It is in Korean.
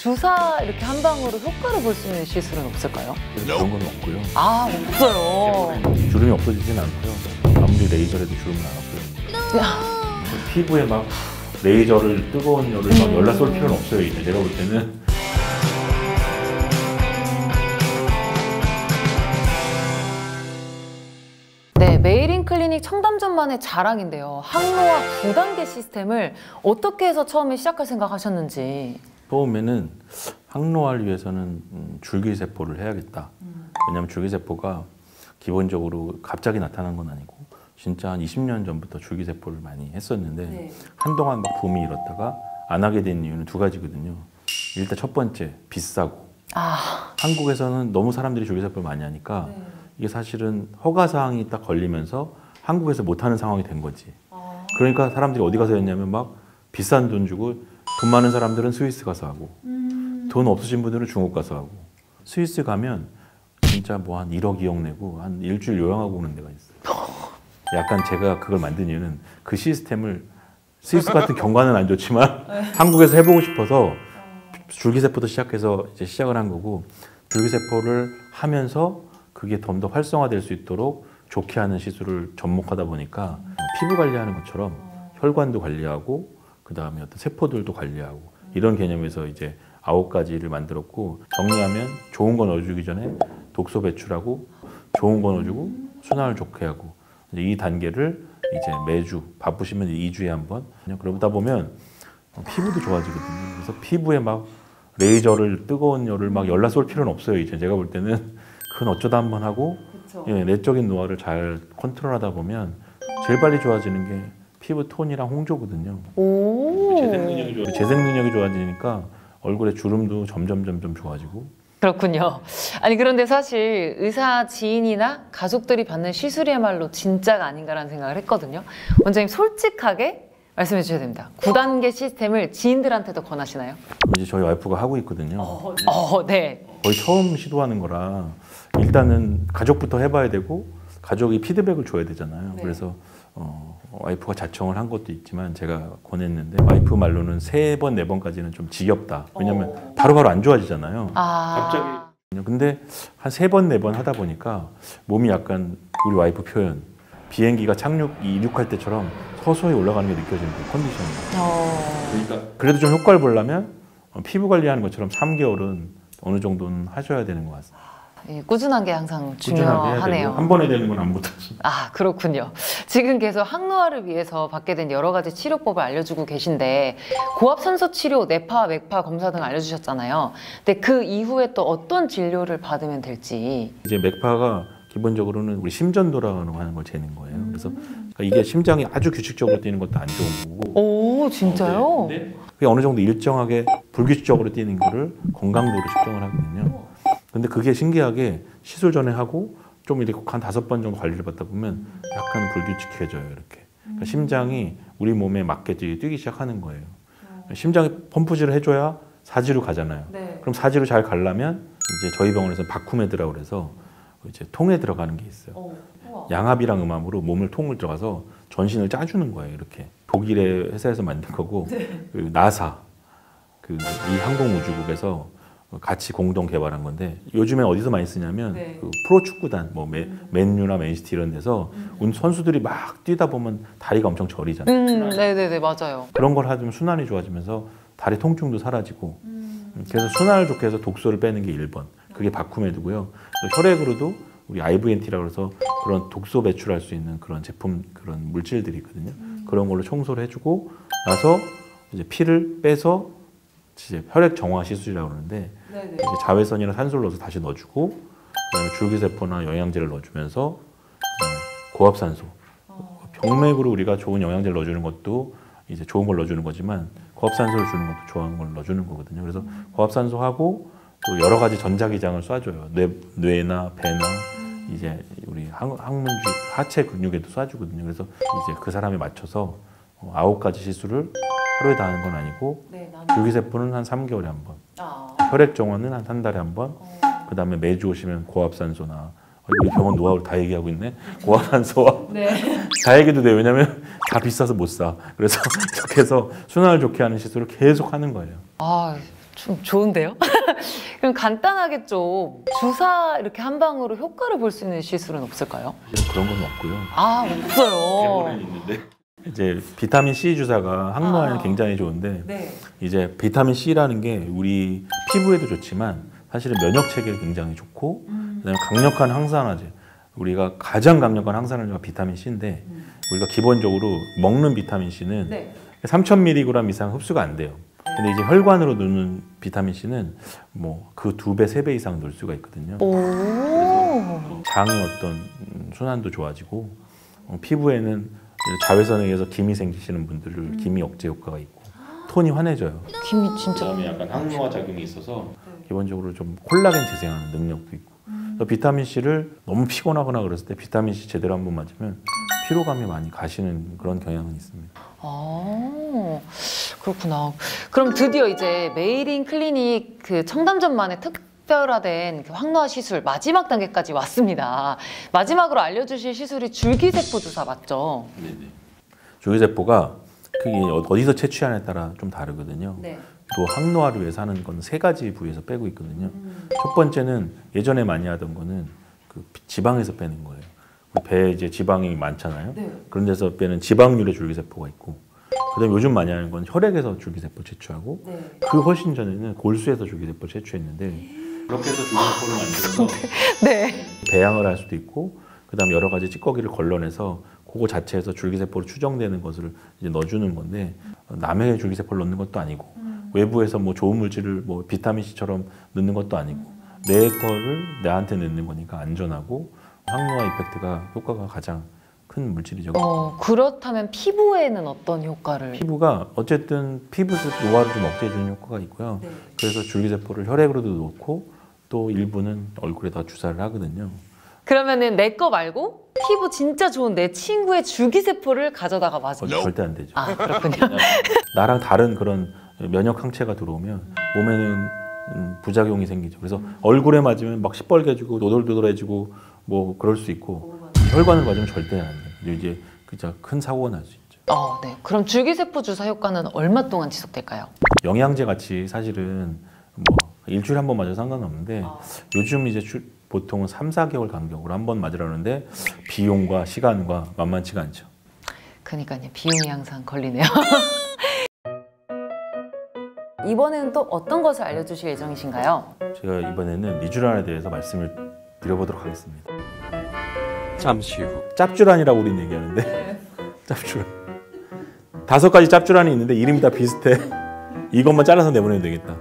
주사 이렇게 한 방으로 효과를 볼 수 있는 시술은 없을까요? 그런 건 없고요. 아, 없어요. 주름이 없어지진 않고요. 아무리 레이저라도 주름은 안 없어요. 피부에 막 레이저를 뜨거운 열을 막 열나 쏠 필요는 없어요. 이제 제가 볼 때는. 네, 메이린 클리닉 청담전만의 자랑인데요. 항노화 9단계 시스템을 어떻게 해서 처음에 시작할 생각하셨는지. 처음에는 항노화를 위해서는 줄기세포를 해야겠다. 왜냐하면 줄기세포가 기본적으로 갑자기 나타난 건 아니고 진짜 한 20년 전부터 줄기세포를 많이 했었는데 네. 한동안 막 붐이 일었다가 안 하게 된 이유는 두 가지거든요. 일단 첫 번째, 비싸고. 한국에서는 너무 사람들이 줄기세포를 많이 하니까 이게 사실은 허가사항이 딱 걸리면서 한국에서 못하는 상황이 된 거지. 그러니까 사람들이 어디 가서 했냐면 막 비싼 돈 주고 돈 많은 사람들은 스위스 가서 하고 돈 없으신 분들은 중국 가서 하고 스위스 가면 진짜 뭐 한 1억, 2억 내고 한 일주일 요양하고 오는 데가 있어요. 약간 제가 그걸 만든 이유는 그 시스템을 스위스 같은 경관은 안 좋지만 한국에서 해보고 싶어서 줄기세포도 시작해서 이제 시작을 한 거고 줄기세포를 하면서 그게 좀 더 활성화될 수 있도록 좋게 하는 시술을 접목하다 보니까 피부 관리하는 것처럼 혈관도 관리하고 그 다음에 어떤 세포들도 관리하고 이런 개념에서 이제 9가지를 만들었고 정리하면 좋은 거 넣어주기 전에 독소 배출하고 좋은 거 넣어주고 순환을 좋게 하고 이제 이 단계를 이제 매주 바쁘시면 2주에 한 번 그냥 그러다 보면 피부도 좋아지거든요. 그래서 피부에 막 레이저를 뜨거운 열을 막 열나 쏠 필요는 없어요. 이제 제가 볼 때는 그건 어쩌다 한 번 하고 예, 내적인 노화를 잘 컨트롤하다 보면 제일 빨리 좋아지는 게 피부 톤이랑 홍조거든요. 재생 능력이 좋아지니까 얼굴에 주름도 점점 좋아지고. 그렇군요. 아니 그런데 사실 의사 지인이나 가족들이 받는 시술이야말로 진짜가 아닌가라는 생각을 했거든요. 원장님 솔직하게 말씀해 주셔야 됩니다. 9단계 시스템을 지인들한테도 권하시나요? 이제 저희 와이프가 하고 있거든요. 네. 거의 처음 시도하는 거라 일단은 가족부터 해봐야 되고 가족이 피드백을 줘야 되잖아요. 네. 그래서 와이프가 자청을 한 것도 있지만 제가 권했는데 와이프 말로는 3번, 4번까지는 좀 지겹다. 왜냐면 바로바로 안 좋아지잖아요. 갑자기. 근데 한 3번, 4번 하다 보니까 몸이 약간 우리 와이프 표현 비행기가 이륙할 때처럼 서서히 올라가는 게 느껴지는 그 컨디션이에요. 그러니까 그래도 좀 효과를 보려면 피부 관리하는 것처럼 3개월은 어느 정도는 하셔야 되는 것 같습니다. 예, 꾸준한 게 항상 꾸준하게 해야 중요하네요. 되고 한 번에 되는 건 안 못하죠. 그렇군요. 지금 계속 항노화를 위해서 받게 된 여러 가지 치료법을 알려주고 계신데 고압산소 치료, 뇌파, 맥파 검사 등 알려주셨잖아요. 근데 그 이후에 또 어떤 진료를 받으면 될지. 이제 맥파가 기본적으로는 우리 심전 돌아가는 걸 재는 거예요. 그래서 이게 심장이 아주 규칙적으로 뛰는 것도 안 좋은 거고. 오, 진짜요? 근데 그게 어느 정도 일정하게 불규칙적으로 뛰는 거를 건강도로 측정을 하거든요. 근데 그게 신기하게 시술 전에 하고 좀 이렇게 한 5번 정도 관리를 받다 보면 약간 불규칙해져요. 이렇게. 그러니까 심장이 우리 몸에 맞게 뛰기 시작하는 거예요. 심장이 펌프질을 해줘야 사지로 가잖아요. 네. 그럼 사지로 잘 가려면 이제 저희 병원에서 바쿠메드라고 그래서 이제 통에 들어가는 게 있어요. 양압이랑 음압으로 몸을 통을 들어가서 전신을 짜주는 거예요. 이렇게. 독일의 회사에서 만든 거고 그 나사, 이 항공우주국에서 같이 공동 개발한 건데 요즘에 어디서 많이 쓰냐면 그 프로축구단, 뭐 맨유나 맨시티 이런 데서 선수들이 막 뛰다 보면 다리가 엄청 저리잖아요. 네네네, 맞아요. 그런 걸 하면 순환이 좋아지면서 다리 통증도 사라지고 그래서 순환을 좋게 해서 독소를 빼는 게 1번. 그게 바쿠메드고요. 혈액으로도 우리 IVNT라고 해서 그런 독소 배출할 수 있는 그런 제품, 그런 물질들이 있거든요. 그런 걸로 청소를 해주고 나서 이제 피를 빼서 이제 혈액 정화 시술이라고 그러는데 이제 자외선이나 산소를 넣어서 다시 넣어주고 그다음에 줄기세포나 영양제를 넣어주면서 고압산소, 병맥으로 우리가 좋은 영양제를 넣어주는 것도 이제 좋은 걸 넣어주는 거지만 고압산소를 주는 것도 좋은 걸 넣어주는 거거든요. 그래서 고압산소하고 또 여러 가지 전자기장을 쏴줘요. 뇌나 배나 이제 우리 항문주 하체 근육에도 쏴주거든요. 그래서 이제 그 사람에 맞춰서 9가지 시술을 하루에 다 하는 건 아니고 줄기세포는 한 3개월에 한 번, 혈액 정화는 한 1달에 한 번, 그 다음에 매주 오시면 고압산소나 우리 병원 노하우를 다 얘기하고 있네. 고압산소와 다 얘기도 돼요. 왜냐면 다 비싸서 못 사. 그래서 이렇게 해서 순환을 좋게 하는 시술을 계속 하는 거예요. 좀 좋은데요? 그럼 간단하게 좀 주사 이렇게 한 방으로 효과를 볼 수 있는 시술은 없을까요? 그런 건 없고요. 아, 없어요. 대부분 있는데 이제 비타민 C 주사가 항노화에는 굉장히 좋은데 네. 이제 비타민 C라는 게 우리 피부에도 좋지만 사실은 면역 체계에 굉장히 좋고 그다음에 강력한 항산화제. 우리가 가장 강력한 항산화제가 비타민 C인데 우리가 기본적으로 먹는 비타민 C는 3,000mg 이상 흡수가 안 돼요. 근데 이제 혈관으로 넣는 비타민 C는 뭐 그 2배, 3배 이상 넣을 수가 있거든요. 오. 장의 어떤 순환도 좋아지고 피부에는 자외선에 의해서 김이 생기시는 분들을 김이 억제 효과가 있고 톤이 환해져요. 김이 진짜. 그다음에 약간 항노화 작용이 있어서 기본적으로 좀 콜라겐 재생하는 능력도 있고 그래서 비타민 C를 너무 피곤하거나 그랬을 때 비타민 C 제대로 한번 맞으면 피로감이 많이 가시는 그런 경향은 있습니다. 아, 그렇구나. 그럼 드디어 이제 메이린 클리닉 그 청담전만의 특별화된 그 항노화 시술 마지막 단계까지 왔습니다. 마지막으로 알려주실 시술이 줄기세포 주사 맞죠? 네네. 줄기세포가 그게 어디서 채취하냐에 따라 좀 다르거든요. 네. 또 항노화를 위해서 하는 건 3가지 부위에서 빼고 있거든요. 첫 번째는 예전에 많이 하던 거는 그 지방에서 빼는 거예요. 배에 이제 지방이 많잖아요. 네. 그런 데서 빼는 지방률의 줄기세포가 있고, 그다음에 요즘 많이 하는 건 혈액에서 줄기세포 채취하고, 네. 그 훨씬 전에는 골수에서 줄기세포 채취했는데 그렇게 해서 줄기세포를 만들어서 네. 배양을 할 수도 있고, 그다음에 여러 가지 찌꺼기를 걸러내서 그거 자체에서 줄기세포로 추정되는 것을 이제 넣어주는 건데 남의 줄기세포를 넣는 것도 아니고 외부에서 뭐 좋은 물질을 뭐 비타민 C처럼 넣는 것도 아니고 내 거를 나한테 넣는 거니까 안전하고 항노화 이펙트가 효과가 가장 큰 물질이죠. 그렇다면 피부에는 어떤 효과를? 피부가 어쨌든 피부 노화를 좀 억제해주는 효과가 있고요. 네. 그래서 줄기세포를 혈액으로도 넣고 또 일부는 얼굴에다 주사를 하거든요. 그러면은 내 거 말고 피부 진짜 좋은 내 친구의 줄기세포를 가져다가 맞으면? 절대 안 되죠. 아, 그렇군요. 나랑 다른 그런 면역 항체가 들어오면 몸에는 부작용이 생기죠. 그래서 얼굴에 맞으면 막 시뻘개지고 노돌노돌해지고 뭐 그럴 수 있고 혈관을 맞으면 절대 안 돼요. 이제 진짜 큰 사고가 날 수 있죠. 네. 그럼 줄기세포 주사 효과는 얼마 동안 지속될까요? 영양제 같이 사실은 뭐 일주일에 한 번 맞아도 상관없는데 요즘 이제 보통은 3, 4개월 간격으로 한 번 맞으라는데 비용과 시간과 만만치가 않죠. 그러니까요. 비용이 항상 걸리네요. 이번에는 또 어떤 것을 알려주실 예정이신가요? 제가 이번에는 리쥬란에 대해서 말씀을 드려보도록 하겠습니다. 잠시 후 짭주란이라고 우리는 얘기하는데 짭주란 5가지 짭주란이 있는데 이름이 다 비슷해. 이것만 잘라서 내보내면 되겠다.